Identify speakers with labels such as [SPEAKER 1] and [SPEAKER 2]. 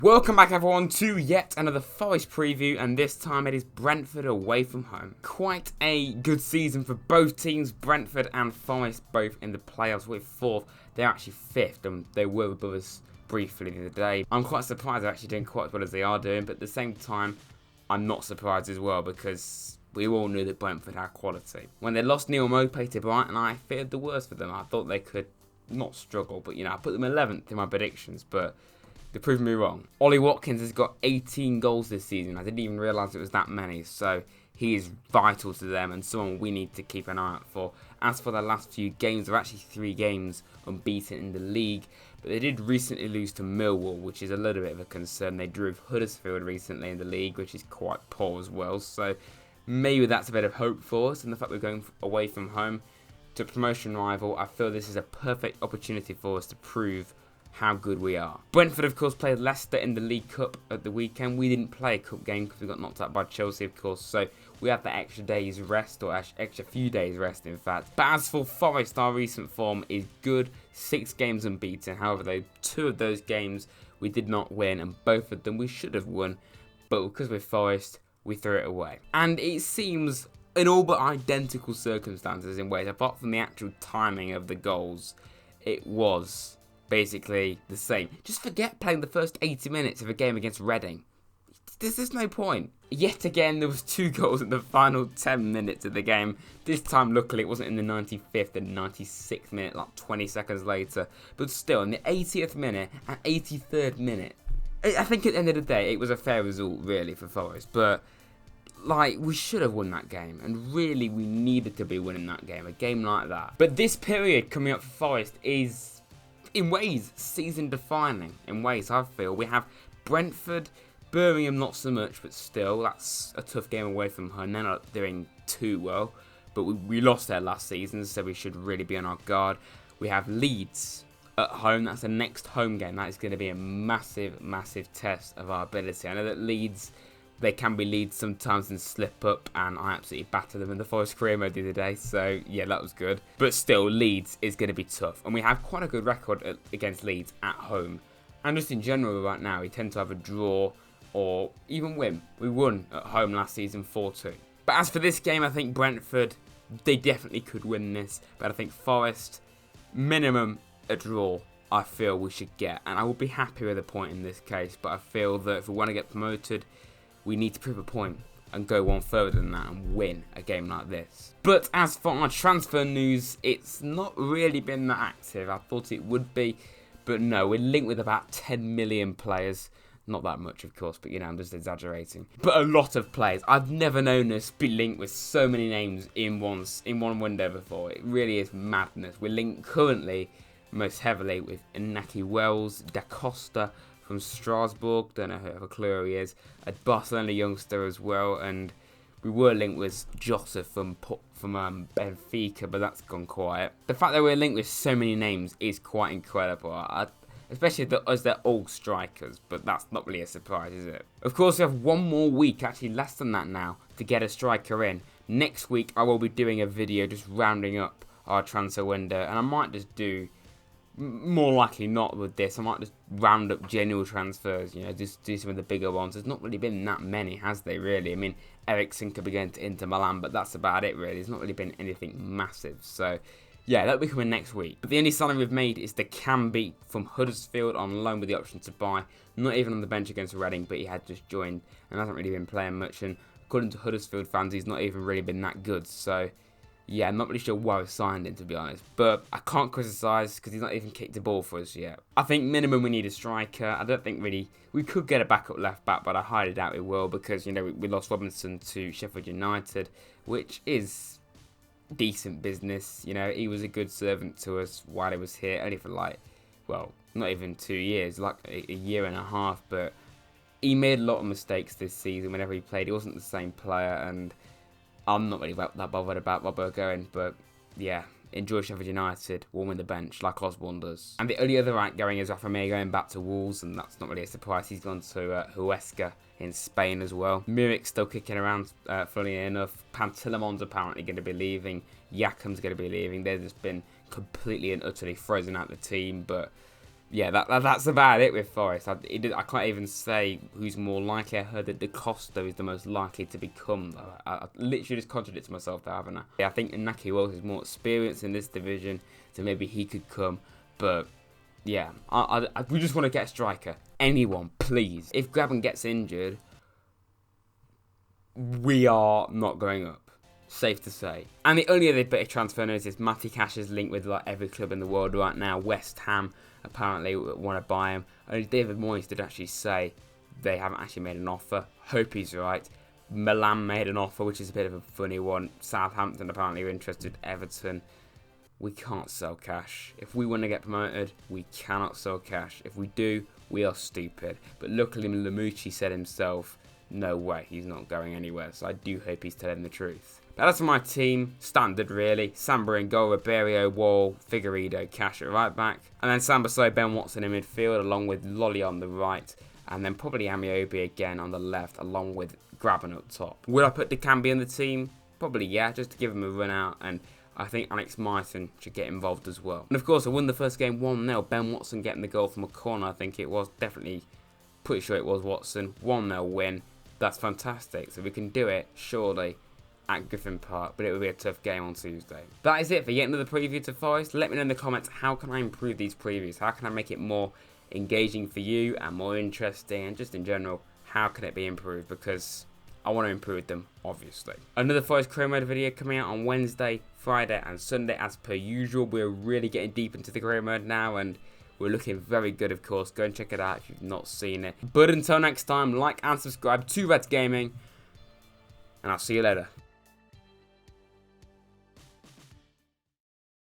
[SPEAKER 1] Welcome back everyone to yet another Forest preview, and this time it is Brentford away from home. Quite a good season for both teams, Brentford and Forest both in the playoffs. We're fourth, they're actually fifth, and they were above us briefly the other day. I'm quite surprised they're actually doing quite as well as they are doing, but at the same time, I'm not surprised as well because we all knew that Brentford had quality. When they lost Neil Maupay to Brighton, I feared the worst for them. I thought they could not struggle, but I put them 11th in my predictions, but they proved me wrong. Ollie Watkins has got 18 goals this season. I didn't even realise it was that many, so he is vital to them and someone we need to keep an eye out for. As for the last few games, there are actually 3 games unbeaten in the league, but they did recently lose to Millwall, which is a little bit of a concern. They drew Huddersfield recently in the league, which is quite poor as well, so maybe that's a bit of hope for us. And the fact we're going away from home to a promotion rival, I feel this is a perfect opportunity for us to prove how good we are. Brentford, of course, played Leicester in the League Cup at the weekend. We didn't play a cup game because we got knocked out by Chelsea, of course, so we had the extra day's rest, or extra few days rest, in fact. But as for Forest, our recent form is good. 6 games unbeaten. However, though, 2 of those games we did not win, and both of them we should have won, but because we're Forest, we threw it away. And it seems, in all but identical circumstances in ways, apart from the actual timing of the goals, it was basically the same. Just forget playing the first 80 minutes of a game against Reading. There's no point. Yet again, there was 2 goals in the final 10 minutes of the game. This time, luckily, it wasn't in the 95th and 96th minute, like 20 seconds later. But still, in the 80th minute and 83rd minute, I think at the end of the day, it was a fair result, really, for Forest. But we should have won that game, and really we needed to be winning that game, a game like that. But this period coming up for Forest is, in ways, season defining. In ways, I feel we have Brentford, Birmingham not so much, but still that's a tough game away from home. They're not doing too well, but we lost there last season, so we should really be on our guard. We have Leeds at home. That's the next home game. That is going to be a massive test of our ability. I know that Leeds, they can be Leeds sometimes and slip up, and I absolutely battered them in the Forest career mode the other day, so yeah, that was good. But still, Leeds is going to be tough, and we have quite a good record against Leeds at home. And just in general right now, we tend to have a draw or even win. We won at home last season 4-2. But as for this game, I think Brentford, they definitely could win this, but I think Forest, minimum a draw, I feel we should get. And I would be happy with a point in this case, but I feel that if we want to get promoted, we need to prove a point and go one further than that and win a game like this. But as for our transfer news, it's not really been that active. I thought it would be, but no, we're linked with about 10 million players. Not that much, of course, but I'm just exaggerating. But a lot of players. I've never known us be linked with so many names in one window before. It really is madness. We're linked currently most heavily with Inaki Wells, Da Costa from Strasbourg, don't know who a clue who he is, a Barcelona youngster as well, and we were linked with Jota from Benfica, but that's gone quiet. The fact that we're linked with so many names is quite incredible, especially as they're all strikers, but that's not really a surprise, is it? Of course, we have one more week, actually less than that now, to get a striker in. Next week, I will be doing a video just rounding up our transfer window, and I might just do, more likely not with this, I might just round up general transfers, just do some of the bigger ones. There's not really been that many, has there, really? I mean, Ericsson could be going to Inter Milan, but that's about it, really. There's not really been anything massive, so yeah, that'll be coming next week. But the only signing we've made is the Camby from Huddersfield on loan with the option to buy. Not even on the bench against Reading, but he had just joined and hasn't really been playing much. And according to Huddersfield fans, he's not even really been that good. So yeah, I'm not really sure why we signed him, to be honest. But I can't criticise because he's not even kicked the ball for us yet. I think minimum we need a striker. I don't think really we could get a backup left back, but I highly doubt we will because we lost Robinson to Sheffield United, which is decent business. He was a good servant to us while he was here, only for not even 2 years, like a year and a half, but he made a lot of mistakes this season whenever he played. He wasn't the same player, and I'm not really that bothered about Robbo going, but yeah, enjoy Sheffield United, warming the bench like Osborne does. And the only other outgoing is Rafa going back to Wolves, and that's not really a surprise. He's gone to Huesca in Spain as well. Muric's still kicking around, funny enough. Pantilemon's apparently going to be leaving. Yakum's going to be leaving. They've just been completely and utterly frozen out the team, but yeah, that's about it with Forest. I can't even say who's more likely. I heard that De Costa is the most likely to become, though. I literally just contradicted myself there, haven't I? Yeah, I think Inaki Wells is more experienced in this division, so maybe he could come. But yeah, we just want to get a striker. Anyone, please. If Graben gets injured, we are not going up. Safe to say. And the only other bit of transfer news is Matty Cash is linked with like every club in the world right now. West Ham apparently want to buy him. Only David Moyes did actually say they haven't actually made an offer. Hope he's right. Milan made an offer, which is a bit of a funny one. Southampton apparently are interested. Everton. We can't sell Cash. If we want to get promoted, we cannot sell Cash. If we do, we are stupid. But luckily, Lamucci said himself, no way, he's not going anywhere. So I do hope he's telling the truth. But that's my team. Standard, really. Samba in goal, Ribeiro, Wall, Figueiredo, Cash at right back. And then Sambaso, Ben Watson in midfield, along with Lolly on the right. And then probably Amiobi again on the left, along with Graben up top. Would I put Dicambi in the team? Probably, yeah, just to give him a run out. And I think Alex Myton should get involved as well. And of course, I won the first game 1-0. Ben Watson getting the goal from a corner, I think it was. Definitely, pretty sure it was Watson. 1-0 win. That's fantastic. So we can do it, surely, at Griffin Park, but it will be a tough game on Tuesday. That is it for yet another preview to Forest. Let me know in the comments, how can I improve these previews? How can I make it more engaging for you and more interesting, and just in general, how can it be improved? Because I want to improve them, obviously. Another Forest career mode video coming out on Wednesday, Friday and Sunday as per usual. We're really getting deep into the career mode now, and we're looking very good, of course. Go and check it out if you've not seen it. But until next time, like and subscribe to Reds Gaming, and I'll see you later.